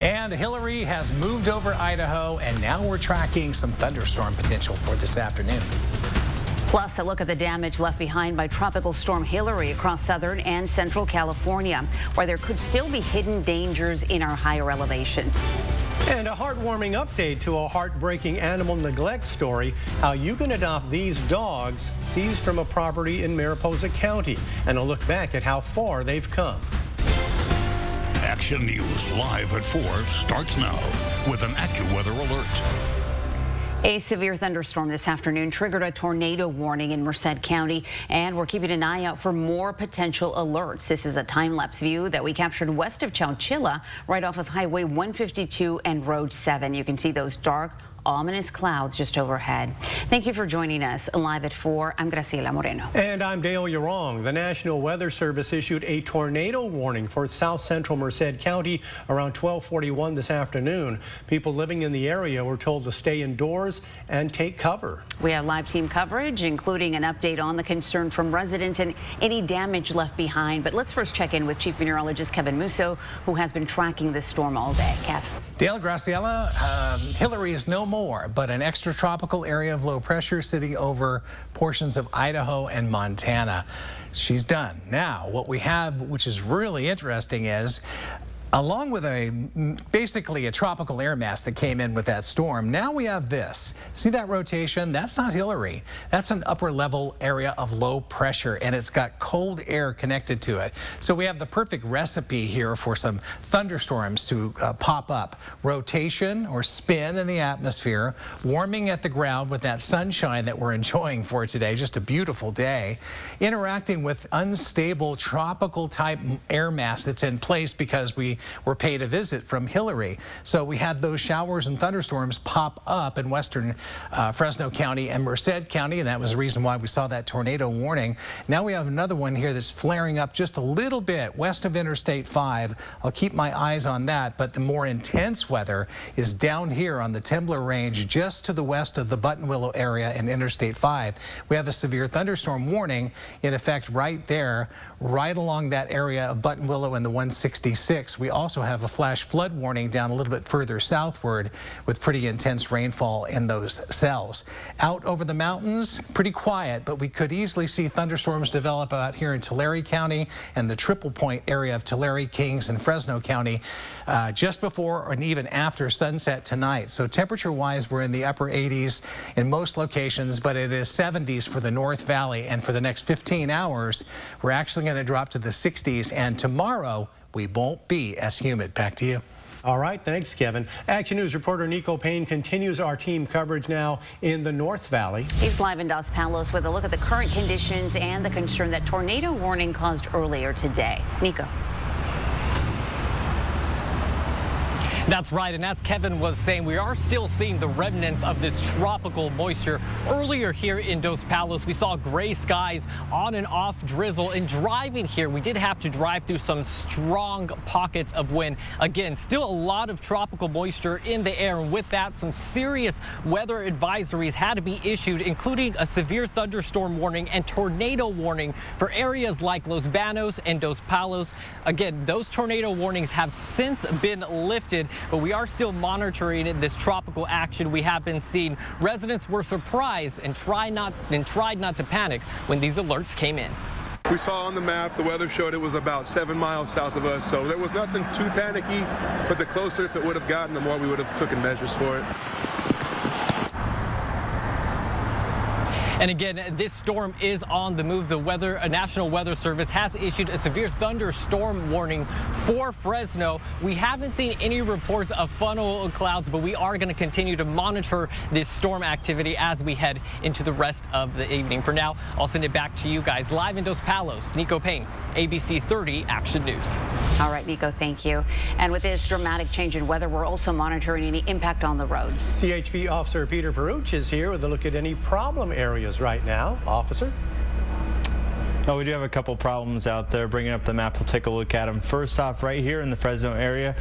And Hilary has moved over Idaho, and now we're tracking some thunderstorm potential for this afternoon. Plus, a look at the damage left behind by Tropical Storm Hilary across southern and central California, where there could still be hidden dangers in our higher elevations. And a heartwarming update to a heartbreaking animal neglect story, how you can adopt these dogs seized from a property in Mariposa County, and a look back at how far they've come. Action News live at 4 starts now with an AccuWeather alert. A severe thunderstorm this afternoon triggered a tornado warning in Merced County, and we're keeping an eye out for more potential alerts. This is a time-lapse view that we captured west of Chowchilla, right off of Highway 152 and Road 7. You can see those dark, ominous clouds just overhead. Thank you for joining us live at 4. I'm Graciela Moreno. And I'm Dale Urong. The National Weather Service issued a tornado warning for south central Merced County around 12:41 this afternoon. People living in the area were told to stay indoors and take cover. We have live team coverage, including an update on the concern from residents and any damage left behind. But let's first check in with Chief Meteorologist Kevin Musso, who has been tracking this storm all day. Kev. Dale, Graciela, Hilary is no more, but an extratropical area of low pressure sitting over portions of Idaho and Montana. She's done. Now, what we have, which is really interesting, is along with basically a tropical air mass that came in with that storm, now we have this. See that rotation? That's not Hilary. That's an upper level area of low pressure, and it's got cold air connected to it. So we have the perfect recipe here for some thunderstorms to pop up. Rotation or spin in the atmosphere, warming at the ground with that sunshine that we're enjoying for today. Just a beautiful day. Interacting with unstable tropical type air mass that's in place because we were paid a visit from Hilary. So we had those showers and thunderstorms pop up in western Fresno County and Merced County, and that was the reason why we saw that tornado warning. Now we have another one here that's flaring up just a little bit west of Interstate 5. I'll keep my eyes on that, but the more intense weather is down here on the Tembler Range just to the west of the Buttonwillow area and Interstate 5. We have a severe thunderstorm warning in effect right there, right along that area of Buttonwillow and the 166. We also have a flash flood warning down a little bit further southward with pretty intense rainfall in those cells. Out over the mountains, pretty quiet, but we could easily see thunderstorms develop out here in Tulare County and the Triple Point area of Tulare, Kings, and Fresno County just before and even after sunset tonight. So temperature-wise, we're in the upper 80s in most locations, but it is 70s for the North Valley. And for the next 15 hours, we're actually going to drop to the 60s. And tomorrow, we won't be as humid. Back to you. All right, thanks, Kevin. Action News reporter Nico Payne continues our team coverage now in the North Valley. He's live in Dos Palos with a look at the current conditions and the concern that tornado warning caused earlier today. Nico. That's right, and as Kevin was saying, we are still seeing the remnants of this tropical moisture. Earlier here in Dos Palos, we saw gray skies, on and off drizzle, and driving here, we did have to drive through some strong pockets of wind. Again, still a lot of tropical moisture in the air, and with that, some serious weather advisories had to be issued, including a severe thunderstorm warning and tornado warning for areas like Los Banos and Dos Palos. Again, those tornado warnings have since been lifted, but we are still monitoring this tropical action we have been seeing. Residents were surprised and tried not to panic when these alerts came in. We saw on the map, the weather showed it was about 7 miles south of us, so there was nothing too panicky, but the closer if it would have gotten, the more we would have taken measures for it. And again, this storm is on the move. The National Weather Service has issued a severe thunderstorm warning for Fresno. We haven't seen any reports of funnel clouds, but we are going to continue to monitor this storm activity as we head into the rest of the evening. For now, I'll send it back to you guys live in Dos Palos. Nico Payne, ABC 30 Action News. All right, Nico, thank you. And with this dramatic change in weather, we're also monitoring any impact on the roads. CHP Officer Peter Peruch is here with a look at any problem areas right now. Officer? Oh, we do have a couple problems out there. Bringing up the map, we'll take a look at them. First off, right here in the Fresno area,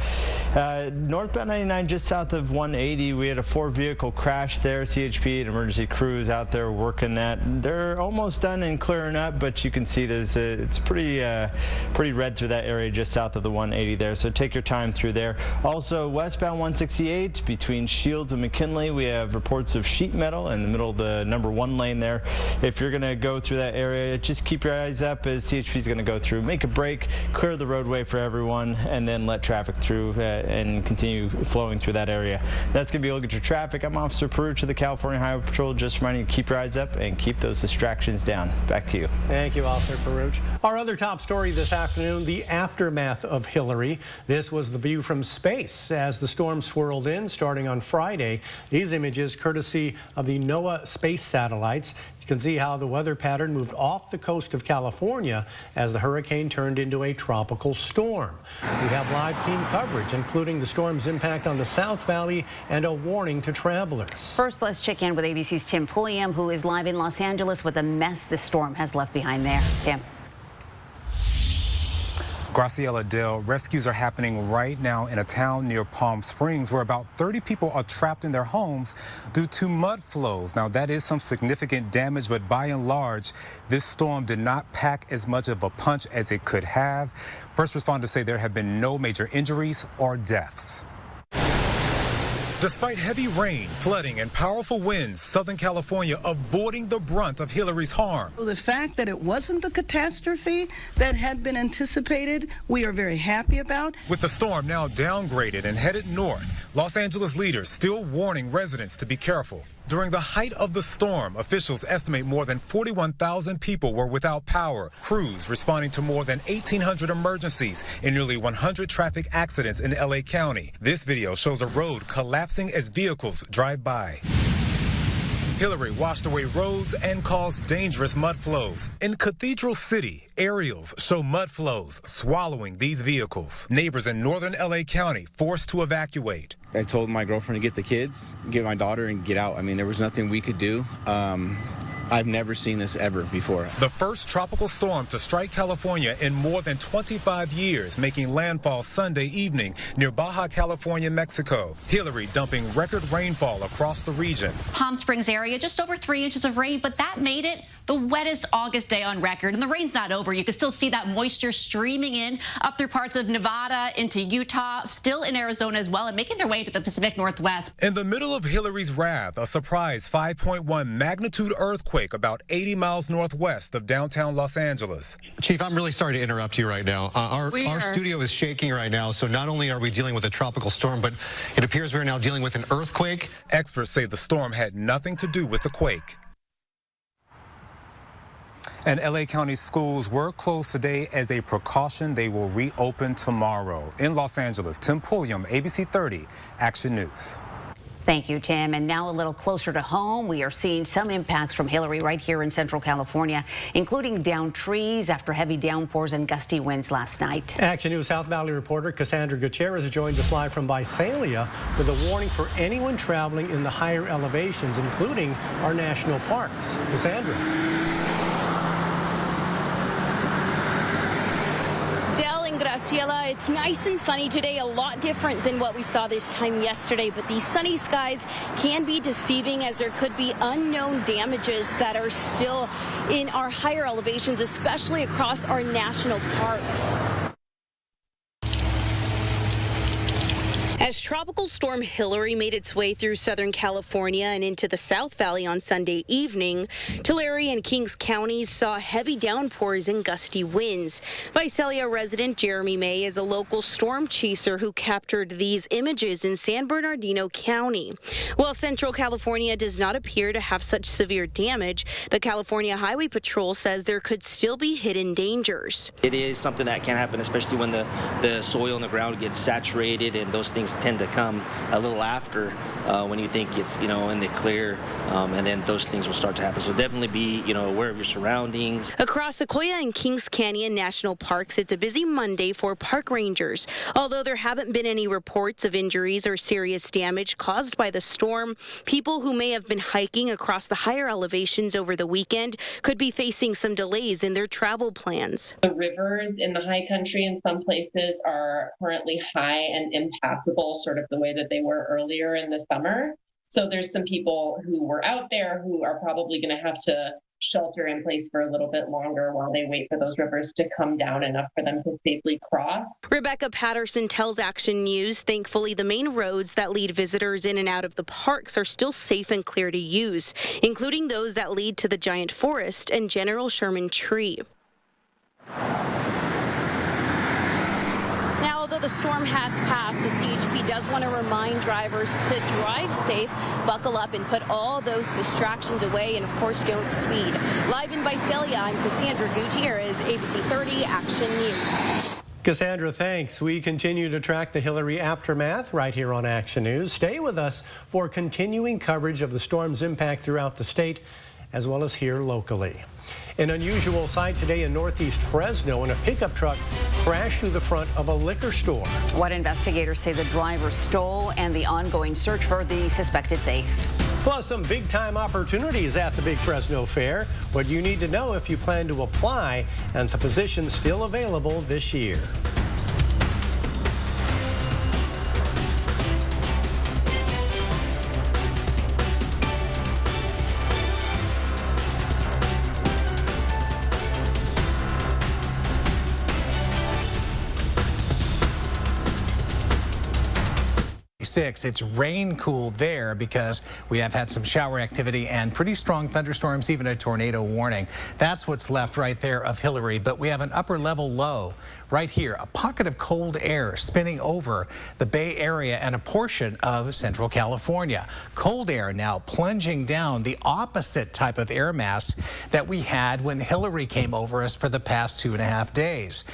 northbound 99 just south of 180, we had a 4-vehicle crash there. CHP and emergency crews out there working that. They're almost done and clearing up, but you can see it's pretty red through that area just south of the 180 there, so take your time through there. Also, westbound 168 between Shields and McKinley, we have reports of sheet metal in the middle of the number 1 lane there. If you're going to go through that area, just keep your eyes up as CHP is going to go through. Make a break, clear the roadway for everyone, and then let traffic through and continue flowing through that area. That's going to be a look at your traffic. I'm Officer Peruch of the California Highway Patrol, just reminding you to keep your eyes up and keep those distractions down. Back to you. Thank you, Officer Peruch. Our other top story this afternoon, the aftermath of Hilary. This was the view from space as the storm swirled in starting on Friday. These images courtesy of the NOAA space satellites. You can see how the weather pattern moved off the coast of California as the hurricane turned into a tropical storm. We have live team coverage, including the storm's impact on the South Valley and a warning to travelers. First, let's check in with ABC's Tim Pulliam, who is live in Los Angeles with a mess the storm has left behind there. Tim. Graciela Dale, rescues are happening right now in a town near Palm Springs where about 30 people are trapped in their homes due to mud flows. Now, that is some significant damage, but by and large, this storm did not pack as much of a punch as it could have. First responders say there have been no major injuries or deaths. Despite heavy rain, flooding, and powerful winds, Southern California avoiding the brunt of Hilary's harm. The fact that it wasn't the catastrophe that had been anticipated, we are very happy about. With the storm now downgraded and headed north, Los Angeles leaders still warning residents to be careful. During the height of the storm, officials estimate more than 41,000 people were without power. Crews responding to more than 1,800 emergencies in nearly 100 traffic accidents in LA County. This video shows a road collapsing as vehicles drive by. Hilary washed away roads and caused dangerous mud flows. In Cathedral City, aerials show mud flows swallowing these vehicles. Neighbors in northern LA County forced to evacuate. I told my girlfriend to get the kids, get my daughter, and get out. I mean, there was nothing we could do. I've never seen this ever before. The first tropical storm to strike California in more than 25 years, making landfall Sunday evening near Baja California, Mexico. Hilary dumping record rainfall across the region. Palm Springs area, just over 3 inches of rain, but that made it the wettest August day on record. And the rain's not over. You can still see that moisture streaming in up through parts of Nevada into Utah, still in Arizona as well, and making their way to the Pacific Northwest. In the middle of Hilary's wrath, a surprise 5.1 magnitude earthquake about 80 miles northwest of downtown Los Angeles. Chief, I'm really sorry to interrupt you right now. Our studio is shaking right now, so not only are we dealing with a tropical storm, but it appears we're now dealing with an earthquake. Experts say the storm had nothing to do with the quake. And LA County schools were closed today as a precaution. They will reopen tomorrow. In Los Angeles, Tim Pulliam, ABC 30, Action News. Thank you, Tim. And now a little closer to home, we are seeing some impacts from Hilary right here in Central California, including downed trees after heavy downpours and gusty winds last night. Action News South Valley reporter Cassandra Gutierrez joins us live from Visalia with a warning for anyone traveling in the higher elevations, including our national parks. Cassandra. Graciela, it's nice and sunny today, a lot different than what we saw this time yesterday, but these sunny skies can be deceiving as there could be unknown damages that are still in our higher elevations, especially across our national parks. As Tropical Storm Hilary made its way through Southern California and into the South Valley on Sunday evening, Tulare and Kings counties saw heavy downpours and gusty winds. Visalia resident Jeremy May is a local storm chaser who captured these images in San Bernardino County. While Central California does not appear to have such severe damage, the California Highway Patrol says there could still be hidden dangers. It is something that can happen, especially when the soil in the ground gets saturated and those things tend to come a little after when you think it's, in the clear, and then those things will start to happen. So definitely be, aware of your surroundings. Across Sequoia and Kings Canyon National Parks, it's a busy Monday for park rangers. Although there haven't been any reports of injuries or serious damage caused by the storm, people who may have been hiking across the higher elevations over the weekend could be facing some delays in their travel plans. The rivers in the high country in some places are currently high and impassable, sort of the way that they were earlier in the summer. So there's some people who were out there who are probably going to have to shelter in place for a little bit longer while they wait for those rivers to come down enough for them to safely cross. Rebecca Patterson tells Action News, thankfully the main roads that lead visitors in and out of the parks are still safe and clear to use, including those that lead to the Giant Forest and General Sherman Tree. Now, although the storm has passed, the CHP does want to remind drivers to drive safe, buckle up, and put all those distractions away, and of course, don't speed. Live in Visalia, I'm Cassandra Gutierrez, ABC 30 Action News. Cassandra, thanks. We continue to track the Hilary aftermath right here on Action News. Stay with us for continuing coverage of the storm's impact throughout the state, as well as here locally. An unusual sight today in northeast Fresno when a pickup truck crashed through the front of a liquor store. What investigators say the driver stole and the ongoing search for the suspected thief. Plus, some big-time opportunities at the Big Fresno Fair. What you need to know if you plan to apply, and the positions still available this year. It's rain cooled there because we have had some shower activity and pretty strong thunderstorms, even a tornado warning. That's what's left right there of Hilary, but we have an upper level low right here, a pocket of cold air spinning over the Bay Area and a portion of Central California. Cold air now plunging down, the opposite type of air mass that we had when Hilary came over us for the past 2.5 days.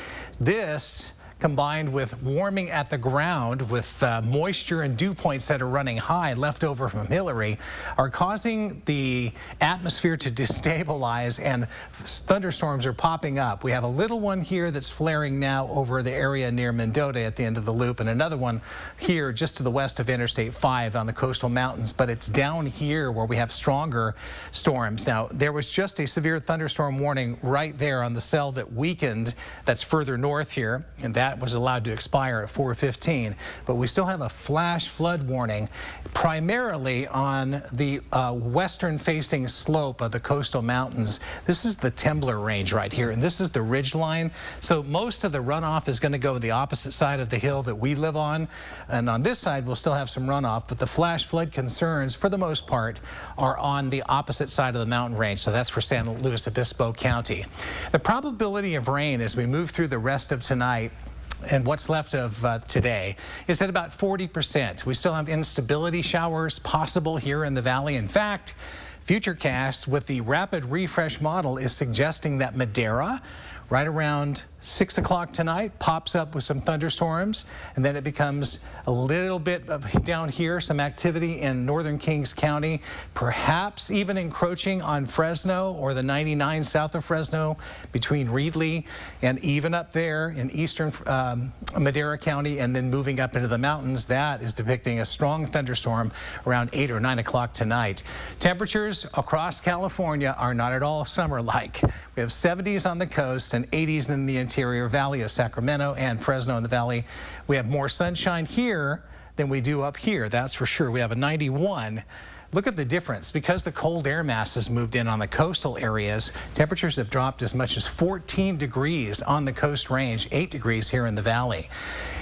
This combined with warming at the ground with moisture and dew points that are running high left over from Hilary are causing the atmosphere to destabilize, and thunderstorms are popping up. We have a little one here that's flaring now over the area near Mendota at the end of the loop, and another one here just to the west of Interstate 5 on the coastal mountains, but it's down here where we have stronger storms. Now, there was just a severe thunderstorm warning right there on the cell that weakened that's further north here, and that was allowed to expire at 4:15, but we still have a flash flood warning primarily on the western facing slope of the coastal mountains. This is the Tembler Range right here, and this is the ridge line. So most of the runoff is going to go the opposite side of the hill that we live on, and on this side we'll still have some runoff, but the flash flood concerns for the most part are on the opposite side of the mountain range. So that's for San Luis Obispo County. The probability of rain as we move through the rest of tonight and what's left of today is at about 40%. We still have instability showers possible here in the valley. In fact, Futurecast with the rapid refresh model is suggesting that Madera right around 6 o'clock tonight pops up with some thunderstorms, and then it becomes a little bit of down here, some activity in northern Kings County, perhaps even encroaching on Fresno or the 99 south of Fresno between Reedley and even up there in eastern Madera County, and then moving up into the mountains. That is depicting a strong thunderstorm around 8 or 9 o'clock tonight. Temperatures across California are not at all summer-like. We have 70s on the coast and 80s in the interior valley of Sacramento and Fresno in the valley. We have more sunshine here than we do up here, that's for sure. We have a 91. Look at the difference. Because the cold air mass has moved in on the coastal areas, temperatures have dropped as much as 14 degrees on the coast range, 8 degrees here in the valley.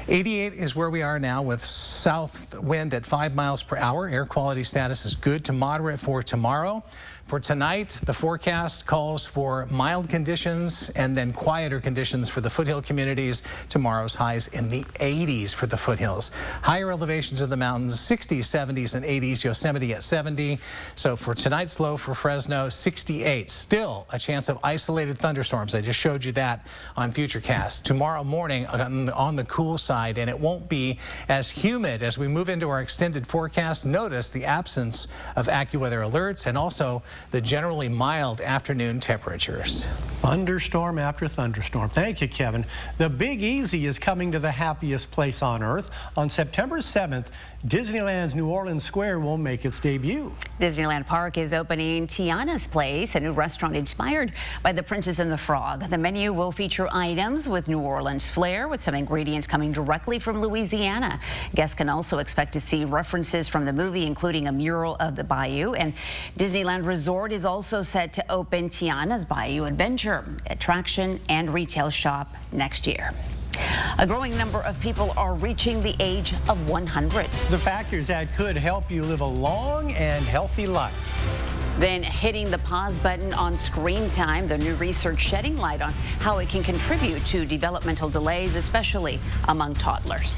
88 is where we are now with south wind at 5 miles per hour. Air quality status is good to moderate for tomorrow. For tonight, the forecast calls for mild conditions and then quieter conditions for the foothill communities. Tomorrow's highs in the 80s for the foothills. Higher elevations of the mountains, 60s, 70s, and 80s. Yosemite at 70. So for tonight's low for Fresno, 68. Still a chance of isolated thunderstorms. I just showed you that on Futurecast. Tomorrow morning on the cool side, and it won't be as humid as we move into our extended forecast. Notice the absence of AccuWeather alerts and also the generally mild afternoon temperatures. Thunderstorm after thunderstorm. Thank you, Kevin. The Big Easy is coming to the happiest place on earth. On September 7th, Disneyland's New Orleans Square will make its debut. Disneyland Park is opening Tiana's Place, a new restaurant inspired by The Princess and the Frog. The menu will feature items with New Orleans flair, with some ingredients coming directly from Louisiana. Guests can also expect to see references from the movie, including a mural of the bayou. And Disneyland Resort is also set to open Tiana's Bayou Adventure attraction and retail shop next year. A growing number of people are reaching the age of 100. The factors that could help you live a long and healthy life. Then hitting the pause button on screen time, the new research shedding light on how it can contribute to developmental delays, especially among toddlers.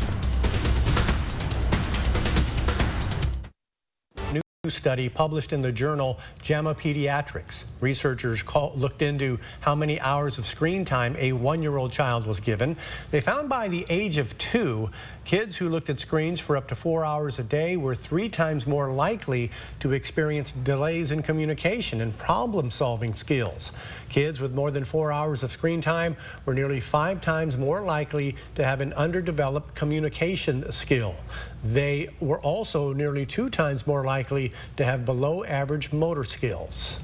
Study published in the journal JAMA Pediatrics. Researchers looked into how many hours of screen time a 1-year-old child was given. They found by the age of 2, kids who looked at screens for up to 4 hours a day were 3 times more likely to experience delays in communication and problem-solving skills. Kids with more than 4 hours of screen time were nearly 5 times more likely to have an underdeveloped communication skill. They were also nearly 2 times more likely to have below average motor skills.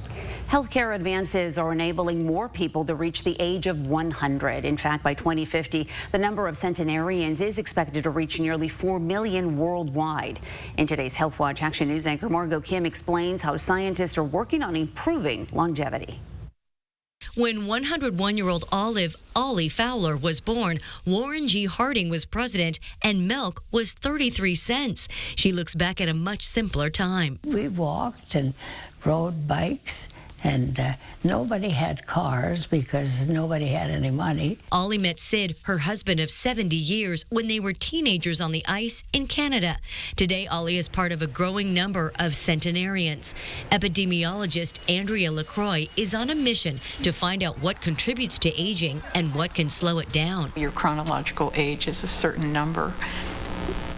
Healthcare advances are enabling more people to reach the age of 100. In fact, by 2050, the number of centenarians is expected to reach nearly 4 million worldwide. In today's Health Watch Action News anchor Margot Kim explains how scientists are working on improving longevity. When 101-year-old Ollie Fowler was born, Warren G. Harding was president, and milk was 33 cents. She looks back at a much simpler time. We walked and rode bikes, and nobody had cars because nobody had any money. Ollie met Sid, her husband of 70 years, when they were teenagers on the ice in Canada. Today, Ollie is part of a growing number of centenarians. Epidemiologist Andrea LaCroix is on a mission to find out what contributes to aging and what can slow it down. Your chronological age is a certain number,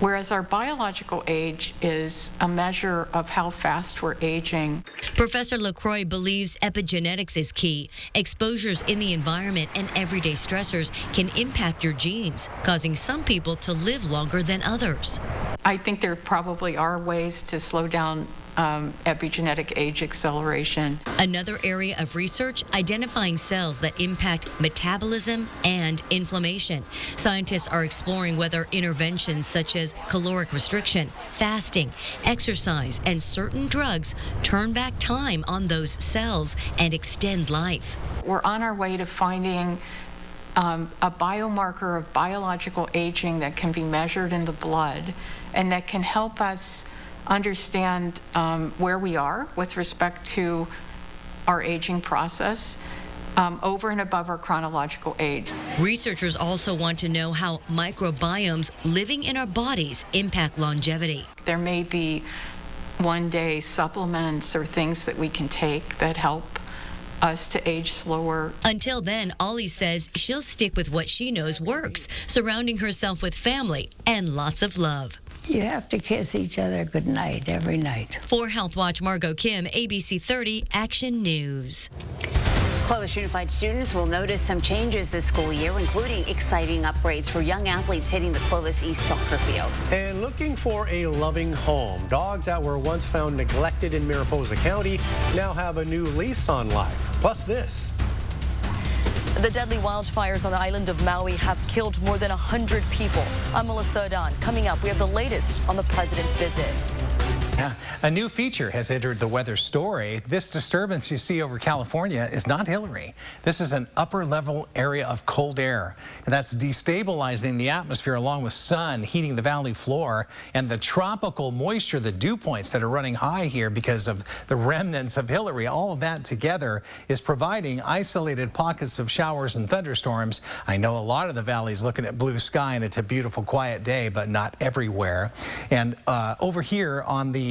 whereas our biological age is a measure of how fast we're aging. Professor LaCroix believes epigenetics is key. Exposures in the environment and everyday stressors can impact your genes, causing some people to live longer than others. I think there probably are ways to slow down epigenetic age acceleration. Another area of research, identifying cells that impact metabolism and inflammation. Scientists are exploring whether interventions such as caloric restriction, fasting, exercise, and certain drugs turn back time on those cells and extend life. We're on our way to finding a biomarker of biological aging that can be measured in the blood and that can help us understand where we are with respect to our aging process over and above our chronological age. Researchers also want to know how microbiomes living in our bodies impact longevity. There may be one-day supplements or things that we can take that help us to age slower. Until then, Ollie says she'll stick with what she knows works, surrounding herself with family and lots of love. You have to kiss each other goodnight every night. For Health Watch, Margot Kim, ABC 30 Action News. Clovis Unified students will notice some changes this school year, including exciting upgrades for young athletes hitting the Clovis East soccer field. And looking for a loving home. Dogs that were once found neglected in Mariposa County now have a new lease on life. Plus this. The deadly wildfires on the island of Maui have killed more than 100 people. I'm Melissa Adan. Coming up, we have the latest on the president's visit. A new feature has entered the weather story. This disturbance you see over California is not Hilary. This is an upper level area of cold air, and that's destabilizing the atmosphere along with sun heating the valley floor and the tropical moisture, the dew points that are running high here because of the remnants of Hilary. All of that together is providing isolated pockets of showers and thunderstorms. I know a lot of the valley's looking at blue sky and it's a beautiful quiet day, but not everywhere. And over here on the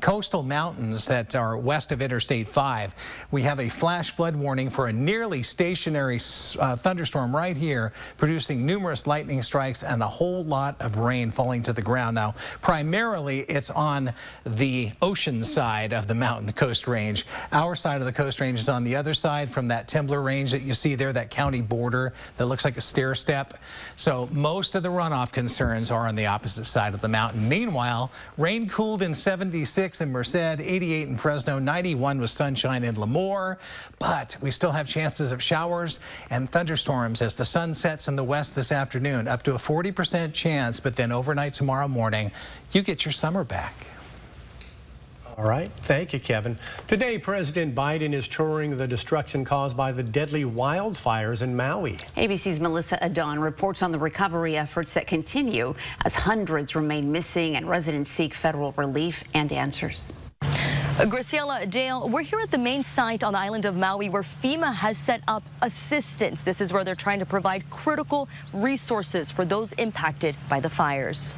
coastal mountains that are west of Interstate 5, we have a flash flood warning for a nearly stationary thunderstorm right here, producing numerous lightning strikes and a whole lot of rain falling to the ground. Now, primarily it's on the ocean side of the mountain coast range. Our side of the coast range is on the other side from that Timber range that you see there, that county border that looks like a stair step. So most of the runoff concerns are on the opposite side of the mountain. Meanwhile, rain cooled in 76 in Merced, 88 in Fresno, 91 with sunshine in Lemoore, but we still have chances of showers and thunderstorms as the sun sets in the west this afternoon, up to a 40% chance, but then overnight tomorrow morning, you get your summer back. All right. Thank you, Kevin. Today, President Biden is touring the destruction caused by the deadly wildfires in Maui. ABC's Melissa Adon reports on the recovery efforts that continue as hundreds remain missing and residents seek federal relief and answers. Graciela, Dale, we're here at the main site on the island of Maui where FEMA has set up assistance. This is where they're trying to provide critical resources for those impacted by the fires.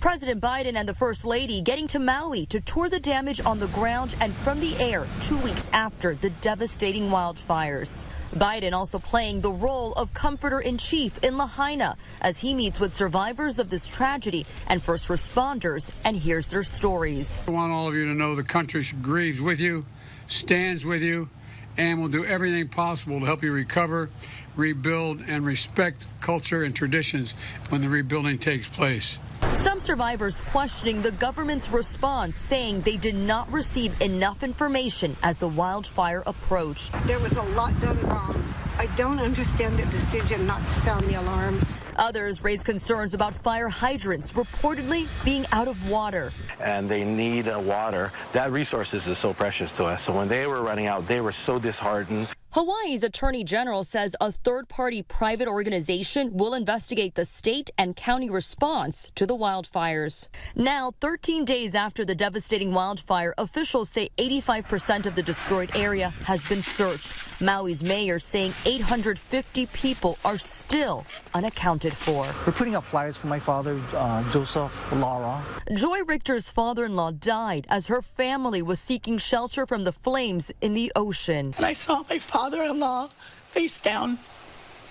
President Biden and the First Lady getting to Maui to tour the damage on the ground and from the air 2 weeks after the devastating wildfires. Biden also playing the role of comforter-in-chief in Lahaina as he meets with survivors of this tragedy and first responders and hears their stories. I want all of you to know the country grieves with you, stands with you, and will do everything possible to help you recover, rebuild, and respect culture and traditions when the rebuilding takes place. Some survivors questioning the government's response, saying they did not receive enough information as the wildfire approached. There was a lot done wrong. I don't understand the decision not to sound the alarms. Others raise concerns about fire hydrants reportedly being out of water. And they need water. That resource is so precious to us. So when they were running out, they were so disheartened. Hawaii's Attorney General says a third-party private organization will investigate the state and county response to the wildfires. Now, 13 days after the devastating wildfire, officials say 85% of the destroyed area has been searched. Maui's mayor saying 850 people are still unaccounted for. We're putting up flyers for my father, Joseph Lara. Joy Richter's father-in-law died as her family was seeking shelter from the flames in the ocean. And I saw my father-in-law face down,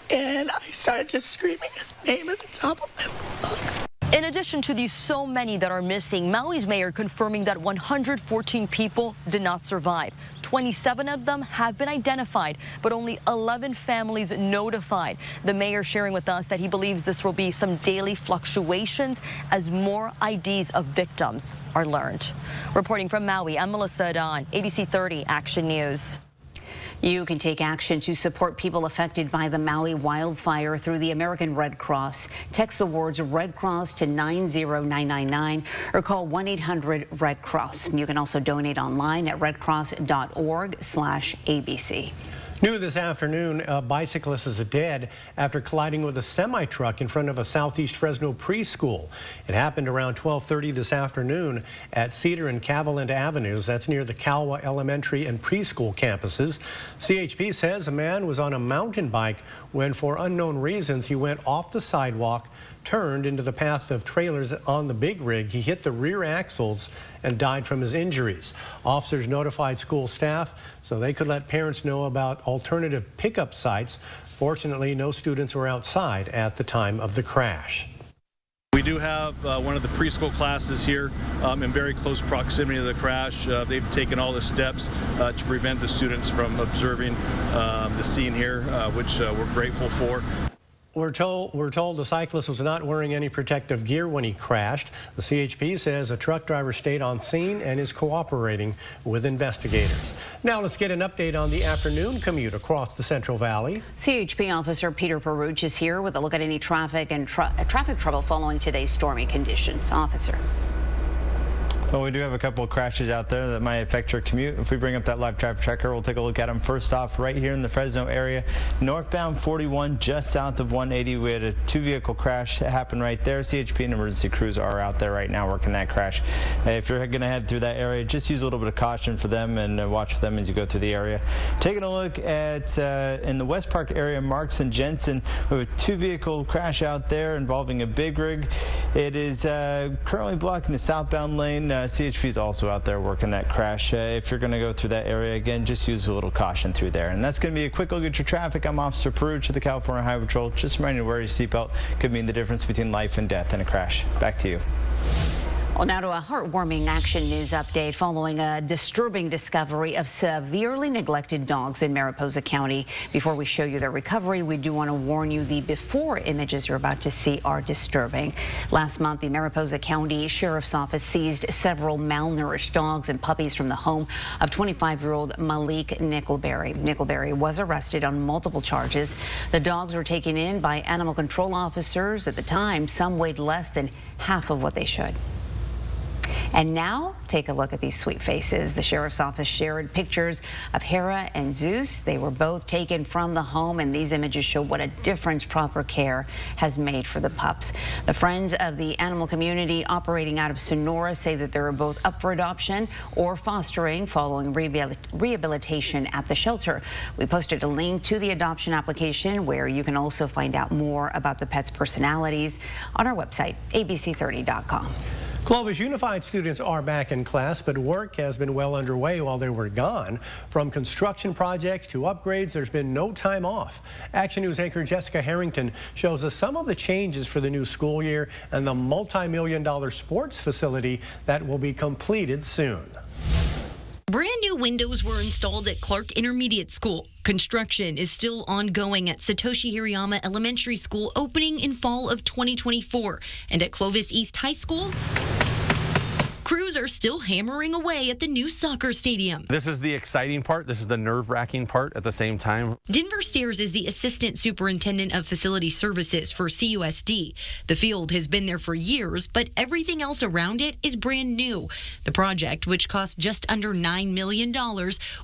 and I started just screaming his name at the top of my lungs. In addition to these so many that are missing, Maui's mayor confirming that 114 people did not survive. 27 of them have been identified, but only 11 families notified. The mayor sharing with us that he believes this will be some daily fluctuations as more IDs of victims are learned. Reporting from Maui, I'm Melissa Adon, ABC 30 Action News. You can take action to support people affected by the Maui wildfire through the American Red Cross. Text the words Red Cross to 90999 or call 1-800-RED-CROSS. You can also donate online at redcross.org/ABC. New this afternoon, a bicyclist is dead after colliding with a semi-truck in front of a southeast Fresno preschool. It happened around 12:30 this afternoon at Cedar and Cavaland Avenues. That's near the Calwa Elementary and preschool campuses. CHP says a man was on a mountain bike when, for unknown reasons, he went off the sidewalk, turned into the path of trailers on the big rig. He hit the rear axles and died from his injuries. Officers notified school staff so they could let parents know about alternative pickup sites. Fortunately, no students were outside at the time of the crash. We do have one of the preschool classes here in very close proximity to the crash. They've taken all the steps to prevent the students from observing the scene here, which we're grateful for. We're told the cyclist was not wearing any protective gear when he crashed. The CHP says a truck driver stayed on scene and is cooperating with investigators. Now let's get an update on the afternoon commute across the Central Valley. CHP Officer Peter Peruch is here with a look at any traffic and traffic trouble following today's stormy conditions. Officer. Well, we do have a couple of crashes out there that might affect your commute. If we bring up that live traffic tracker, we'll take a look at them. First off, right here in the Fresno area, northbound 41 just south of 180, we had a two-vehicle crash happen right there. CHP and emergency crews are out there right now working that crash. If you're going to head through that area, just use a little bit of caution for them and watch for them as you go through the area. Taking a look at in the West Park area, Marks and Jensen, we have a two-vehicle crash out there involving a big rig. It is currently blocking the southbound lane. CHP is also out there working that crash. If you're going to go through that area, again, just use a little caution through there. And that's going to be a quick look at your traffic. I'm Officer Peruch of the California Highway Patrol. Just reminding you to wear your seatbelt. Could mean the difference between life and death in a crash. Back to you. Well, now to a heartwarming Action News update following a disturbing discovery of severely neglected dogs in Mariposa County. Before we show you their recovery, we do want to warn you the before images you're about to see are disturbing. Last month, the Mariposa County Sheriff's Office seized several malnourished dogs and puppies from the home of 25-year-old Malik Nickelberry. Nickelberry was arrested on multiple charges. The dogs were taken in by animal control officers. At the time, some weighed less than half of what they should. And now, take a look at these sweet faces. The Sheriff's Office shared pictures of Hera and Zeus. They were both taken from the home, and these images show what a difference proper care has made for the pups. The Friends of the Animal Community operating out of Sonora say that they're both up for adoption or fostering following rehabilitation at the shelter. We posted a link to the adoption application where you can also find out more about the pets' personalities on our website, abc30.com. Clovis Unified students are back in class, but work has been well underway while they were gone. From construction projects to upgrades, there's been no time off. Action News anchor Jessica Harrington shows us some of the changes for the new school year and the multi-million-dollar sports facility that will be completed soon. Brand new windows were installed at Clark Intermediate School. Construction is still ongoing at Satoshi Hirayama Elementary School, opening in fall of 2024. And at Clovis East High School, crews are still hammering away at the new soccer stadium. This is the exciting part. This is the nerve-wracking part at the same time. Denver Steers is the Assistant Superintendent of Facility Services for CUSD. The field has been there for years, but everything else around it is brand new. The project, which cost just under $9 million,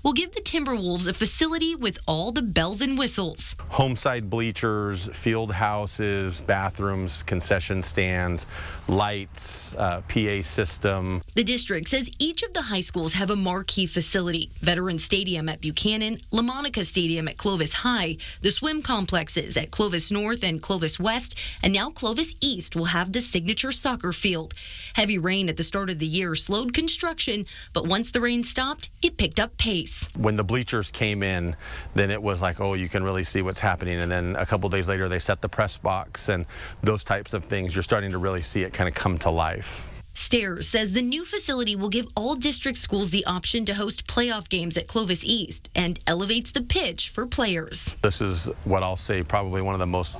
will give the Timberwolves a facility with all the bells and whistles. Homeside bleachers, field houses, bathrooms, concession stands, lights, PA system. The district says each of the high schools have a marquee facility. Veterans Stadium at Buchanan, La Monica Stadium at Clovis High, the swim complexes at Clovis North and Clovis West, and now Clovis East will have the signature soccer field. Heavy rain at the start of the year slowed construction, but once the rain stopped, it picked up pace. When the bleachers came in, then it was like, oh, you can really see what's happening. And then a couple days later, they set the press box and those types of things. You're starting to really see it kind of come to life. Stairs says the new facility will give all district schools the option to host playoff games at Clovis East and elevates the pitch for players. This is what I'll say probably one of the most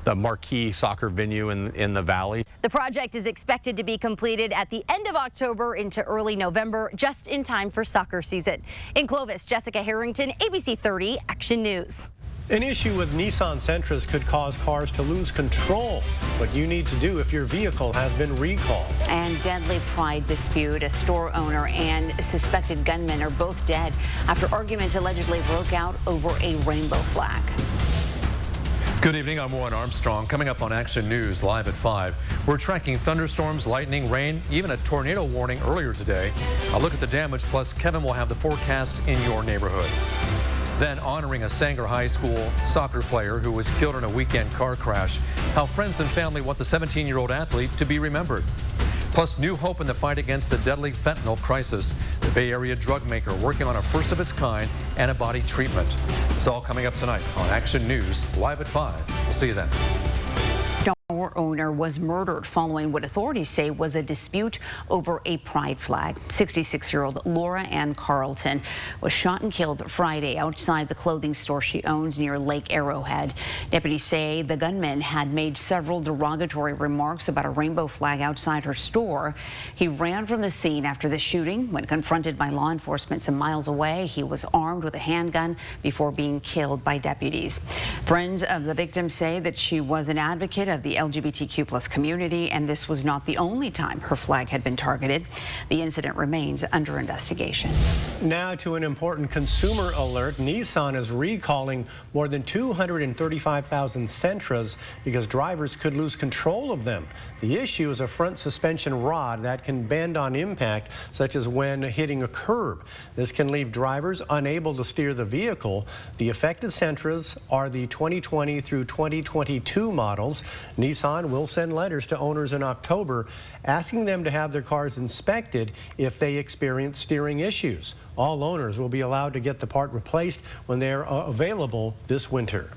the marquee soccer venue in the valley. The project is expected to be completed at the end of October into early November, just in time for soccer season. In Clovis, Jessica Harrington, ABC 30 Action News. An issue with Nissan Sentras could cause cars to lose control. What you need to do if your vehicle has been recalled. And deadly pride dispute. A store owner and suspected gunman are both dead after argument allegedly broke out over a rainbow flag. Good evening, I'm Warren Armstrong. Coming up on Action News live at 5. We're tracking thunderstorms, lightning, rain, even a tornado warning earlier today. I'll look at the damage, plus Kevin will have the forecast in your neighborhood. Then honoring a Sanger High School soccer player who was killed in a weekend car crash. How friends and family want the 17-year-old athlete to be remembered. Plus new hope in the fight against the deadly fentanyl crisis. The Bay Area drug maker working on a first-of-its-kind antibody treatment. It's all coming up tonight on Action News, live at 5. We'll see you then. Store owner was murdered following what authorities say was a dispute over a pride flag. 66-year-old Laura Ann Carlton was shot and killed Friday outside the clothing store she owns near Lake Arrowhead. Deputies say the gunman had made several derogatory remarks about a rainbow flag outside her store. He ran from the scene after the shooting. When confronted by law enforcement some miles away, he was armed with a handgun before being killed by deputies. Friends of the victim say that she was an advocate of the LGBTQ+ community, and this was not the only time her flag had been targeted. The incident remains under investigation. Now to an important consumer alert. Nissan is recalling more than 235,000 Sentras because drivers could lose control of them. The issue is a front suspension rod that can bend on impact, such as when hitting a curb. This can leave drivers unable to steer the vehicle. The affected Sentras are the 2020 through 2022 models. Nissan will send letters to owners in October asking them to have their cars inspected if they experience steering issues. All owners will be allowed to get the part replaced when they are available this winter.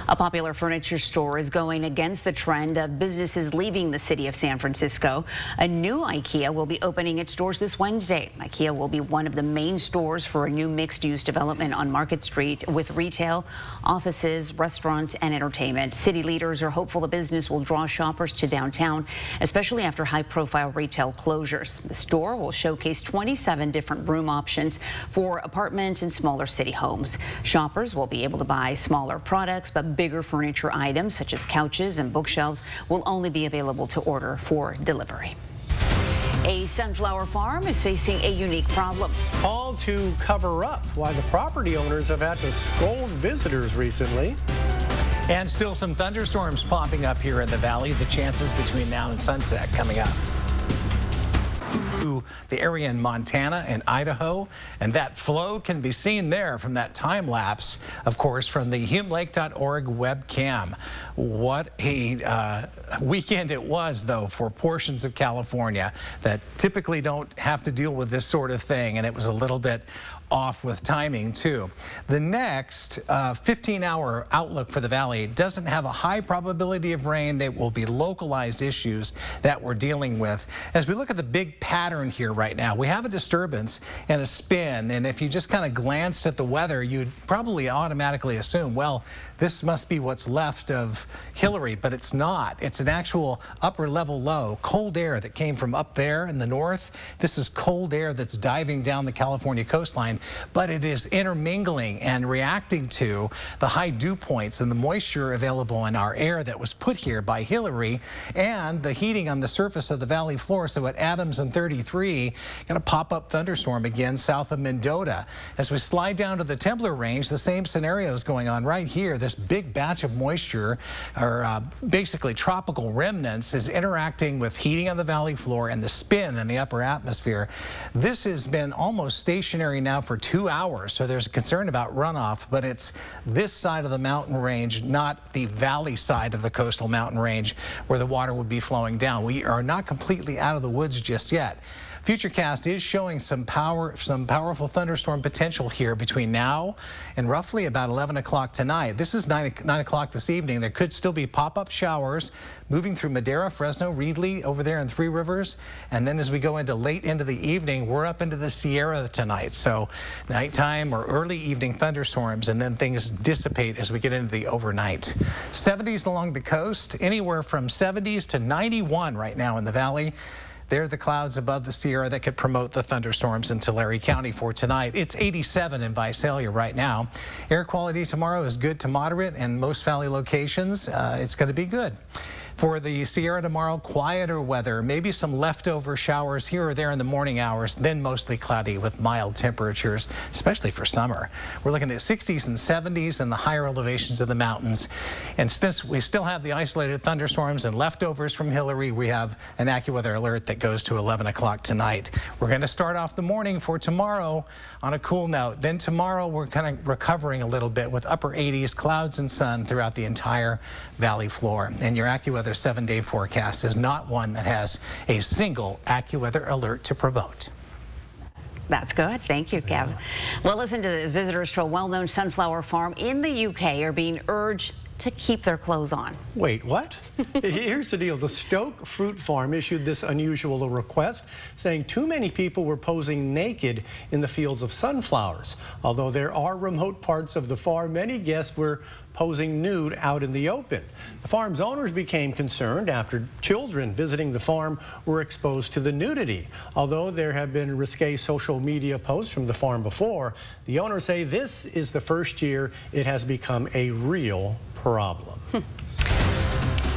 A popular furniture store is going against the trend of businesses leaving the city of San Francisco. A new IKEA will be opening its doors this Wednesday. IKEA will be one of the main stores for a new mixed-use development on Market Street with retail, offices, restaurants, and entertainment. City leaders are hopeful the business will draw shoppers to downtown, especially after high-profile retail closures. The store will showcase 27 different room options for apartments and smaller city homes. Shoppers will be able to buy smaller products, but bigger furniture items such as couches and bookshelves will only be available to order for delivery. A sunflower farm is facing a unique problem. Call to cover up why the property owners have had to scold visitors recently. And still some thunderstorms popping up here in the valley. The chances between now and sunset coming up. The area in Montana and Idaho, and that flow can be seen there from that time lapse, of course, from the humelake.org webcam. What a weekend it was, though, for portions of California that typically don't have to deal with this sort of thing, and it was a little bit off with timing too. The next 15-hour outlook for the valley doesn't have a high probability of rain. They will be localized issues that we're dealing with. As we look at the big pattern here right now, we have a disturbance and a spin, and if you just kind of glanced at the weather, you'd probably automatically assume, well, this must be what's left of Hilary, but it's not. It's an actual upper level low, cold air that came from up there in the north. This is cold air that's diving down the California coastline, but it is intermingling and reacting to the high dew points and the moisture available in our air that was put here by Hilary and the heating on the surface of the valley floor. So at Adams and 33, got a pop-up thunderstorm again south of Mendota. As we slide down to the Templar Range, the same scenario is going on right here. This big batch of moisture, or basically tropical remnants, is interacting with heating on the valley floor and the spin in the upper atmosphere. This has been almost stationary now for 2 hours, so there's a concern about runoff, but it's this side of the mountain range, not the valley side of the coastal mountain range where the water would be flowing down. We are not completely out of the woods just yet. Futurecast is showing some powerful thunderstorm potential here between now and roughly about 11 o'clock tonight. This is 9 o'clock this evening. There could still be pop-up showers moving through Madera, Fresno, Reedley over there in Three Rivers. And then as we go into late into the evening, we're up into the Sierra tonight. So nighttime or early evening thunderstorms, and then things dissipate as we get into the overnight. 70s along the coast, anywhere from 70s to 91 right now in the valley. They're the clouds above the Sierra that could promote the thunderstorms in Tulare County for tonight. It's 87 in Visalia right now. Air quality tomorrow is good to moderate, and most valley locations, it's going to be good. For the Sierra tomorrow, quieter weather, maybe some leftover showers here or there in the morning hours, then mostly cloudy with mild temperatures, especially for summer. We're looking at 60s and 70s in the higher elevations of the mountains. And since we still have the isolated thunderstorms and leftovers from Hilary, we have an AccuWeather alert that goes to 11 o'clock tonight. We're going to start off the morning for tomorrow on a cool note. Then tomorrow we're kind of recovering a little bit with upper 80s, clouds and sun throughout the entire valley floor. And your AccuWeather 7-day forecast is not one that has a single AccuWeather alert to promote. That's good. Thank you, Kevin. Well, listen to this. Visitors to a well-known sunflower farm in the UK are being urged to keep their clothes on. Wait, what? Here's the deal. The Stoke Fruit Farm issued this unusual request, saying too many people were posing naked in the fields of sunflowers. Although there are remote parts of the farm, many guests were posing nude out in the open. The farm's owners became concerned after children visiting the farm were exposed to the nudity. Although there have been risque social media posts from the farm before, the owners say this is the first year it has become a real problem.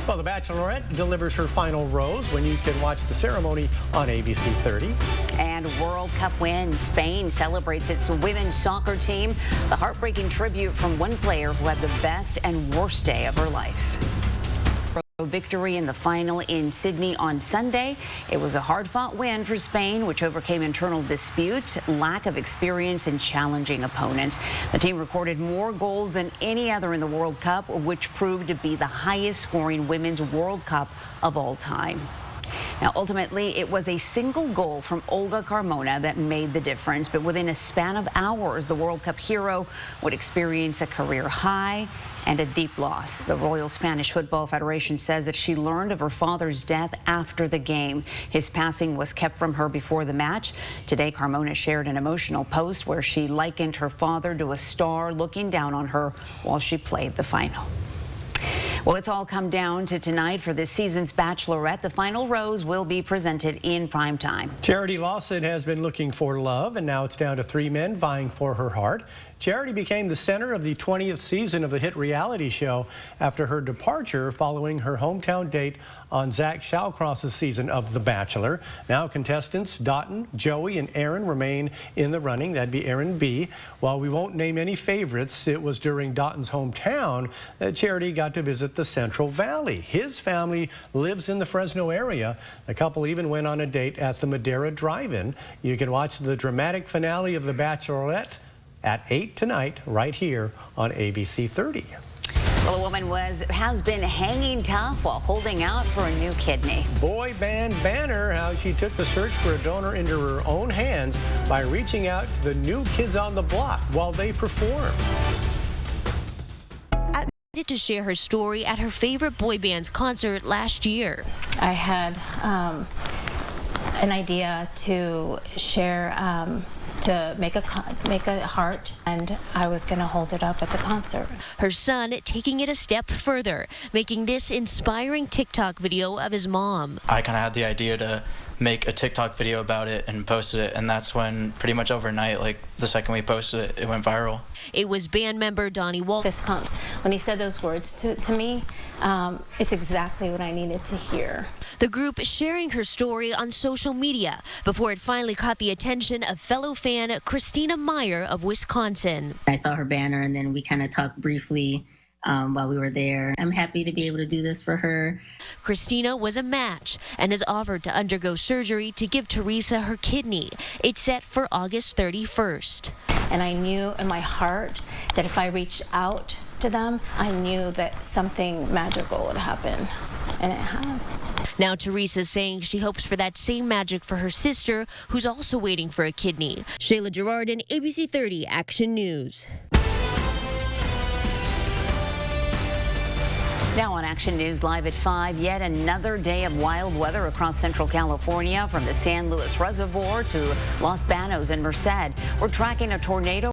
Well, the Bachelorette delivers her final rose when you can watch the ceremony on ABC 30. And World Cup win. Spain celebrates its women's soccer team. The heartbreaking tribute from one player who had the best and worst day of her life. Victory in the final in Sydney on Sunday. It was a hard-fought win for Spain, which overcame internal disputes, lack of experience, and challenging opponents. The team recorded more goals than any other in the World Cup, which proved to be the highest-scoring women's World Cup of all time. Now, ultimately, it was a single goal from Olga Carmona that made the difference. But within a span of hours, the World Cup hero would experience a career high and a deep loss. The Royal Spanish Football Federation says that she learned of her father's death after the game. His passing was kept from her before the match. Today, Carmona shared an emotional post where she likened her father to a star looking down on her while she played the final. Well, it's all come down to tonight for this season's Bachelorette. The final rose will be presented in prime time. Charity Lawson has been looking for love, and now it's down to 3 men vying for her heart. Charity became the center of the 20th season of the hit reality show after her departure following her hometown date on Zach Shawcross's season of The Bachelor. Now contestants Dotun, Joey, and Aaron remain in the running. That'd be Aaron B. While we won't name any favorites, it was during Dotun's hometown that Charity got to visit the Central Valley. His family lives in the Fresno area. The couple even went on a date at the Madera Drive-In. You can watch the dramatic finale of The Bachelorette at 8 tonight, right here on ABC 30. Well, a woman has been hanging tough while holding out for a new kidney. Boy band banner, how she took the search for a donor into her own hands by reaching out to the New Kids on the Block while they performed. To share her story at her favorite boy band's concert last year. I had an idea to share, to make a heart, and I was going to hold it up at the concert. Her son taking it a step further, making this inspiring TikTok video of his mom. I kind of had the idea to make a TikTok video about it and posted it, and that's when pretty much overnight, like the second we posted it, it went viral. It was band member Donnie Wall. Fist pumps. When he said those words to me, it's exactly what I needed to hear. The group sharing her story on social media before it finally caught the attention of fellow fan Christina Meyer of Wisconsin. I saw her banner and then we kind of talked briefly while we were there. I'm happy to be able to do this for her. Christina was a match and has offered to undergo surgery to give Teresa her kidney. It's set for August 31st. And I knew in my heart that if I reached out to them, I knew that something magical would happen. And it has. Now Teresa's saying she hopes for that same magic for her sister, who's also waiting for a kidney. Shayla Girardin, ABC 30 Action News. Now on Action News Live at 5, yet another day of wild weather across Central California, from the San Luis Reservoir to Los Banos and Merced. We're tracking a tornado